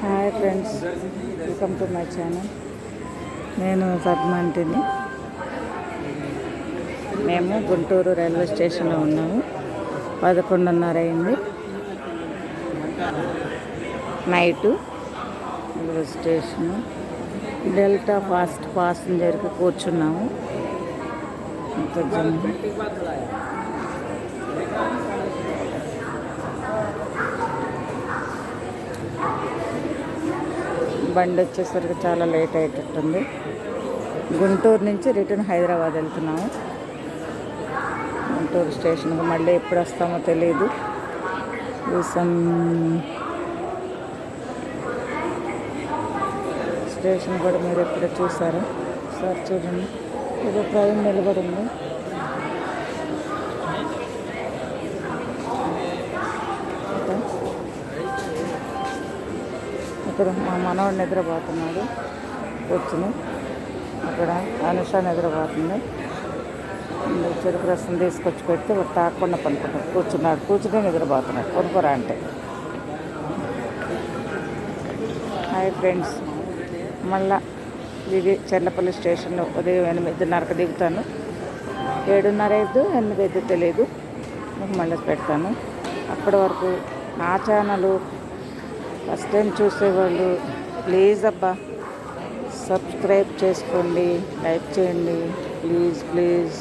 Hi friends, welcome to my channel. నేను పద్మాంటిని. మేము గుంటూరు రైల్వే స్టేషన్లో ఉన్నాము. 11:30 అయింది night. Railway station delta fast ప్యాసింజర్కి కూర్చున్నాము. బండి వచ్చేసరికి చాలా లేట్ అయ్యేటట్టుంది. గుంటూరు నుంచి రిటర్న్ హైదరాబాద్ వెళ్తున్నాము. గుంటూరు స్టేషన్కి మళ్ళీ ఎప్పుడు వస్తామో తెలియదు. స్టేషన్ కూడా మీరు ఎప్పుడు చూసారా? సార్ చూడండి, ఏదో ట్రైన్ నిలబడి ఉంది. ఇక్కడ మా మనవాడు నిద్రపోతున్నాడు కూర్చుని. అక్కడ అనుష నిద్రపోతుంది. చెరుకు రసం తీసుకొచ్చి పెడితే వాడు తాకుండా పనుకుంటాడు. కూర్చుని నిద్రపోతున్నాడు. కొనుక్కోరా అంటే. హాయ్ ఫ్రెండ్స్, మళ్ళా ఇది చెర్లపల్లి స్టేషన్లో ఉదయం 8:30కి దిగుతాను. 7:30 8 తెలియదు. మీకు మళ్ళీ పెడతాను. అప్పటి వరకు నా ఛానల్ ఫస్ట్ టైం చూసేవాళ్ళు ప్లీజ్ అబ్బా సబ్స్క్రైబ్ చేసుకోండి, లైక్ చేయండి ప్లీజ్.